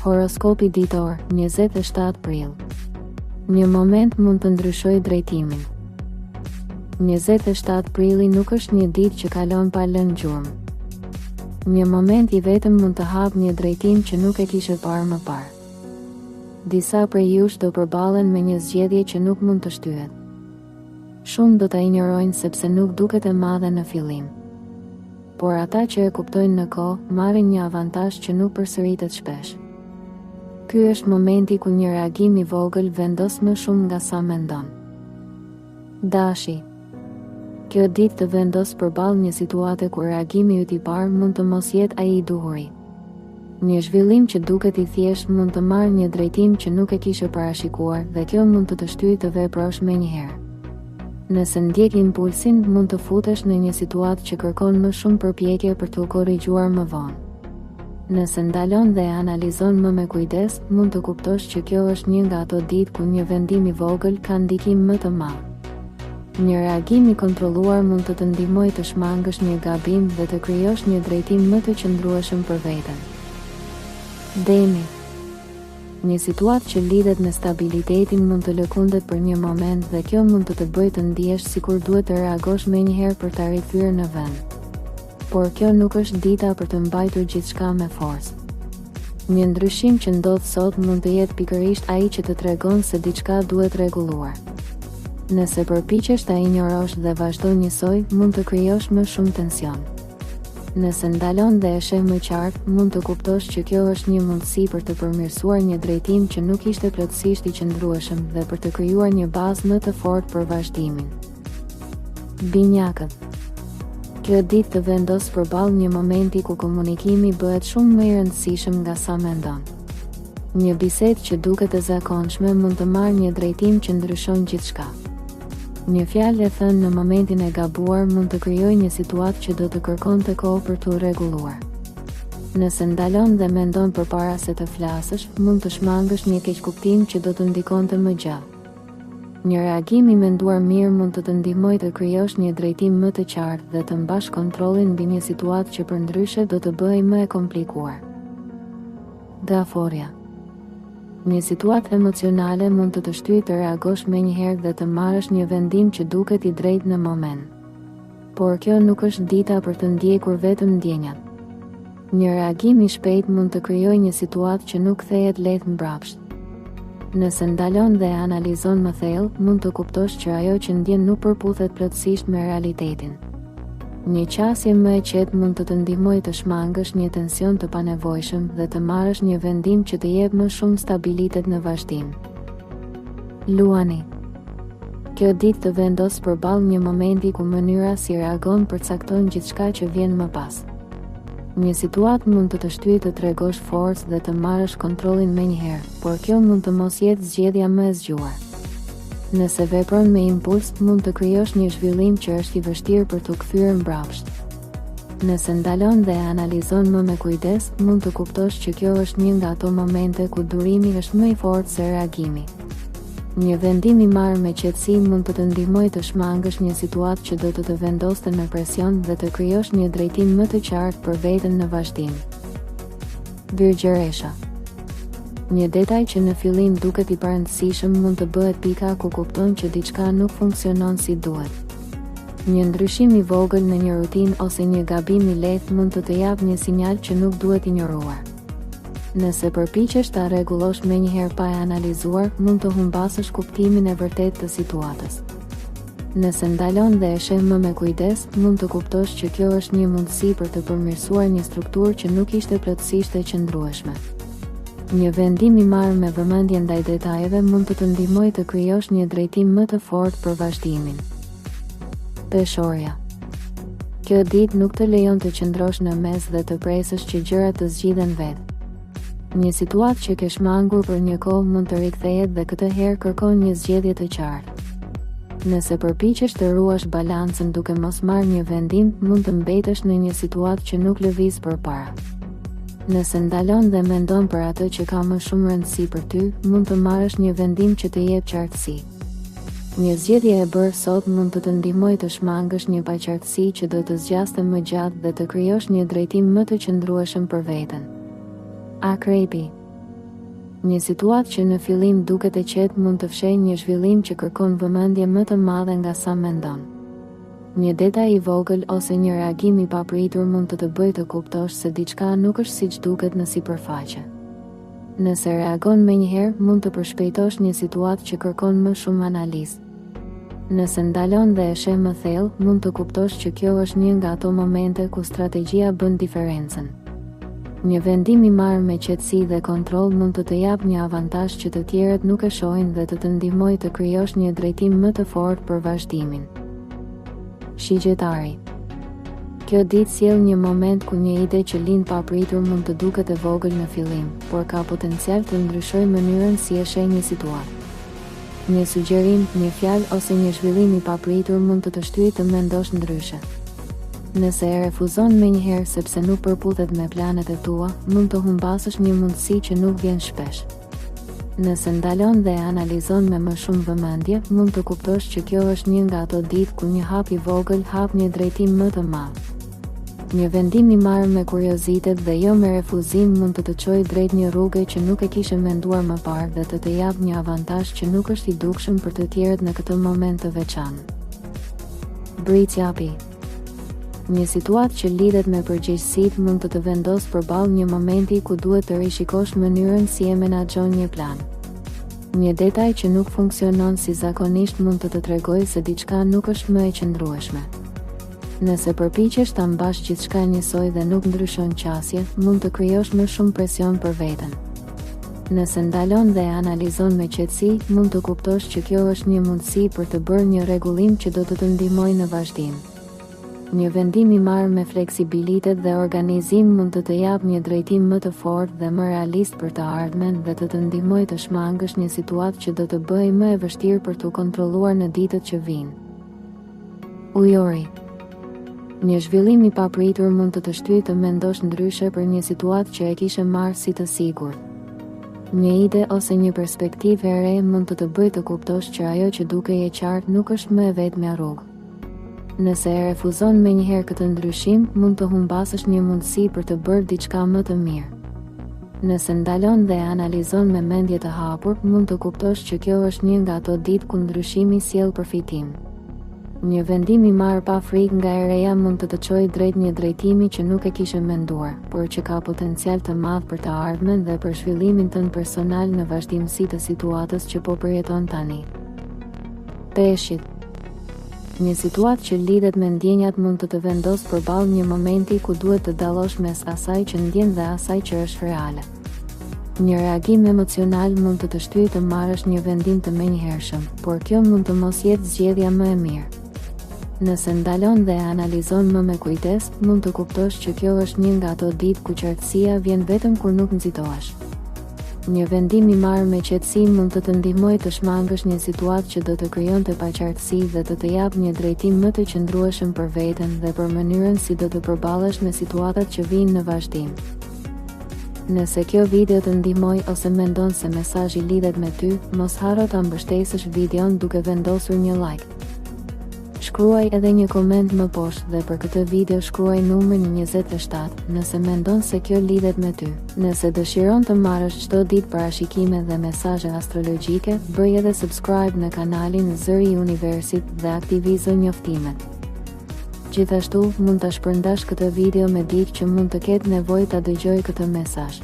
Horoskopi ditor, 27 prill. Një moment mund të ndryshojë drejtimin. 27 prilli nuk është një ditë që kalon pa lënë gjurmë. Një moment I vetëm mund të hapë një drejtim që nuk e kishe parë më parë. Disa prej jush do përballen me një zgjedhje që nuk mund të shtyhet. Shumë do ta injorojnë sepse nuk duket e madhe në fillim. Por ata që e kuptojnë në kohë, marrin një avantazh që nuk përsëritet shpesh. Ky është momenti ku një reagim I vogël vendos më shumë nga sa mendon. Dashi. Kjo ditë të vendos përballë një situate ku reagimi yt I parë mund të mos jetë ai I duhuri. Një zhvillim që duket I thjeshtë mund të marrë një drejtim që nuk e kishe parashikuar dhe kjo mund të shtyjë të veprosh menjëherë. Nëse ndjek impulsin, mund të futesh në një situatë që kërkon më shumë përpjekje për të korrigjuar më vonë. Nëse ndalon dhe analizon më me kujdes, mund të kuptosh që kjo është një nga ato ditë ku një vendim I vogël ka ndikim më të madh. Një reagim I kontrolluar mund të ndihmojë të shmangësh një gabim dhe të krijosh një drejtim më të qëndrueshëm për veten. Demi. Një situatë që lidhet me stabilitetin mund të lëkundet për një moment dhe kjo mund të bëjë të ndihesh sikur duhet të reagosh menjëherë për ta rikthyer në vend. Por kjo nuk është dita për të mbajtur gjithçka me forcë. Një ndryshim që ndodh sot mund të jetë pikërisht ai që të tregon se diçka duhet rregulluar. Nëse përpiqesh ta injorosh dhe vazhdon njësoj, mund të krijosh më shumë tension. Nëse ndalon dhe e sheh më qartë, mund të kuptosh që kjo është një mundësi për të përmirësuar një drejtim që nuk ishte plotësisht I qëndrueshëm dhe për të krijuar një bazë më të fortë për vazhdimin. Binjakët. Kjo ditë të vendos përballë një momenti ku komunikimi bëhet shumë më I rëndësishëm nga sa mendon. Një bisedë që duket e zakonshme mund të marrë një drejtim që ndryshon gjithçka. Një fjalë e thënë në momentin e gabuar mund të krijojë një situatë që do të kërkonte kohë për t'u rregulluar. Nëse ndalon dhe mendon përpara se të flasësh, mund të shmangësh një keqkuptim që do të ndikonte më gjallë. Një reagim I menduar mirë mund të ndihmojë të krijosh një drejtim më të qartë dhe të mbash kontrollin mbi një situatë që përndryshe do të bëhej më e komplikuar. Gaforja. Një situatë emocionale mund të shtyjë të reagosh menjëherë dhe të marrësh një vendim që duket I drejtë në moment. Por kjo nuk është dita për të ndjekur vetëm ndjenjat. Një reagim I shpejtë mund të krijojë një situatë që nuk kthehet lehtë mbrapsht. Nëse ndalon dhe analizon më thellë, mund të kuptosh që ajo që ndjen nuk përputhet plotësisht me realitetin. Një qasje më e qetë mund të ndihmojë të shmangësh një tension të panevojshëm dhe të marrësh një vendim që të jep më shumë stabilitet në vazhdim. Luani. Kjo ditë të vendos përballë një momenti ku mënyra si reagon përcakton gjithçka që vjen më pas. Një situatë mund të shtyjë të tregosh forcë dhe të marrësh kontrollin menjëherë, por kjo mund të mos jetë zgjedhja më e zgjuar. Nëse vepron me impuls, mund të krijosh një zhvillim që është I vështirë për t'u kthyer mbrapsht. Nëse ndalon dhe analizon më me kujdes, mund të kuptosh që kjo është një nga ato momente ku durimi është më I fortë se reagimi. Një vendim I marrë me qetësi mund të ndihmojë të shmangësh një situatë që do të vendoste në presion dhe të krijosh një drejtim më të qartë për veten në vazhdim. Virgjëresha. Një detaj që në fillim duket I parëndësishëm mund të bëhet pika ku kupton që diçka nuk funksionon si duhet. Një ndryshim I vogël në një rutinë ose një gabim I lehtë mund të japë një sinjal që nuk duhet injoruar. Nëse përpiqesh ta rregullosh menjëherë pa e analizuar, mund të humbasësh kuptimin e vërtetë të situatës. Nëse ndalon dhe e sheh më me kujdes, mund të kuptosh që kjo është një mundësi për të përmirësuar një strukturë që nuk ishte plotësisht e qëndrueshme. Një vendim I marrë me vëmendje ndaj detajeve mund të ndihmojë të krijosh një drejtim më të fortë për vazhdimin. Peshorja. Kjo ditë nuk të lejon të qëndrosh në mes dhe të presësh që gjërat të zgjidhen vetë. Një situatë që ke shmangur për një kohë mund të rikthehet dhe këtë herë kërkon një zgjedhje të qartë. Nëse përpiqesh të ruash balancën duke mos marrë një vendim, mund të mbetesh në një situatë që nuk lëviz përpara. Nëse ndalon dhe mendon për atë që ka më shumë rëndësi për ty, mund të marrësh një vendim që të jep qartësi. Një zgjedhje e bërë sot mund të ndihmojë të shmangësh një paqartësi që do të zgjaste më gjatë dhe të krijosh një drejtim më të qëndrueshëm për veten. Akrepi. Një situatë që në fillim duket e qetë mund të fshejë një zhvillim që kërkon vëmendje më të madhe nga sa mendon. Një detaj i vogël ose një reagim i papritur mund të bëjë të kuptosh se diçka nuk është siç duket në sipërfaqe. Nëse reagon menjëherë, mund të përshpejtosh një situatë që kërkon më shumë analizë. Nëse ndalon dhe e sheh më thellë, mund të kuptosh që kjo është një nga ato momente ku strategjia bën diferencën. Një vendim i marrë me qetësi dhe kontroll mund të japë një avantazh që të tjerët nuk e shohin dhe të ndihmojë të krijosh një drejtim më të fortë për vazhdimin. Shigjetari. Kjo ditë sjell një moment ku një ide që lind papritur mund të duket e vogël në fillim, por ka potencial të ndryshojë mënyrën si e sheh një situatë. Një sugjerim, një fjalë ose një zhvillim i papritur mund të shtyjë të mendosh ndryshe. Nëse e refuzon menjëherë sepse nuk përputhet me planet e tua, mund të humbasësh një mundësi që nuk vjen shpesh. Nëse ndalon dhe analizon me më shumë vëmendje, mund të kuptosh që kjo është një nga ato ditë ku një hap i vogël hap një drejtim më të madh. Një vendim i marrë me kuriozitet dhe jo me refuzim mund të çojë drejt një rruge që nuk e kishe menduar më parë dhe të jap një avantazh që nuk është i dukshëm për të tjerët në këtë moment të veçantë. Britsjapi. Një situatë që lidhet me përgjegjësitë mund të vendosë përballë një momenti ku duhet të rishikosh mënyrën si e menaxhon një plan. Një detaj që nuk funksionon si zakonisht mund të tregojë se diçka nuk është më e qëndrueshme. Nëse përpiqesh ta mbash gjithçka njësoj dhe nuk ndryshon qasje, mund të krijosh më shumë presion për veten. Nëse ndalon dhe analizon me qetësi, mund të kuptosh që kjo është një mundësi për të bërë një rregullim që do të ndihmojë në vazhdim. Një vendim i marrë me fleksibilitet dhe organizim mund të japë një drejtim më të fortë dhe më realist për të ardhmen dhe të ndihmojë të shmangësh një situatë që do të bëjë më e vështirë për t'u kontrolluar në ditët që vijnë. Ujori. Një zhvillim i papritur mund të shtyjë të mendosh ndryshe për një situatë që e kishe marrë si të sigurt. Një ide ose një perspektivë e re mund të bëjë të kuptosh që ajo që dukej e qartë nuk është më e vetmja rrugë. Nëse e refuzon menjëherë këtë ndryshim, mund të humbasësh një mundësi për të bërë diçka më të mirë. Nëse ndalon dhe analizon me mendje të hapur, mund të kuptosh që kjo është një nga ato ditë ku ndryshimi sjell përfitim. Një vendim i marrë pa frikë nga e reja mund të çojë drejt një drejtimi që nuk e kishe menduar, por që ka potencial të madh për të ardhmen dhe për zhvillimin tënd personal në vazhdimsi të situatës që po përjeton tani. Peshqit. Një situatë që lidhet me ndjenjat mund të vendosë përballë një momenti ku duhet të dallosh mes asaj që ndjen dhe asaj që është reale. Një reagim emocional mund të shtyjë të marrësh një vendim të menjëhershëm, por kjo mund të mos jetë zgjedhja më e mirë. Nëse ndalon dhe analizon më me kujdes, mund të kuptosh që kjo është një nga ato ditë ku qartësia vjen vetëm kur nuk nxitohesh. Një vendim i marrë me qetësi mund të ndihmojë të shmangësh një situatë që do të krijonte paqartësi dhe të japë një drejtim më të qëndrueshëm për veten dhe për mënyrën si do të përballesh me situatat që vijnë në vazhdim. Nëse kjo video të ndihmoi ose mendon se mesazhi lidhet me ty, mos harro ta mbështesësh videon duke vendosur një like. Shkruaj edhe një koment më poshtë dhe për këtë video shkruaj numrin 27 nëse mendon se kjo lidhet me ty. Nëse dëshiron të marrësh çdo ditë parashikime dhe mesazhe astrologjike, bëj edhe subscribe në kanalin Zëri i Universit dhe aktivizo njoftimet. Gjithashtu, mund ta shpërndash këtë video me dikë që mund të ketë nevojë ta dëgjojë këtë mesazh.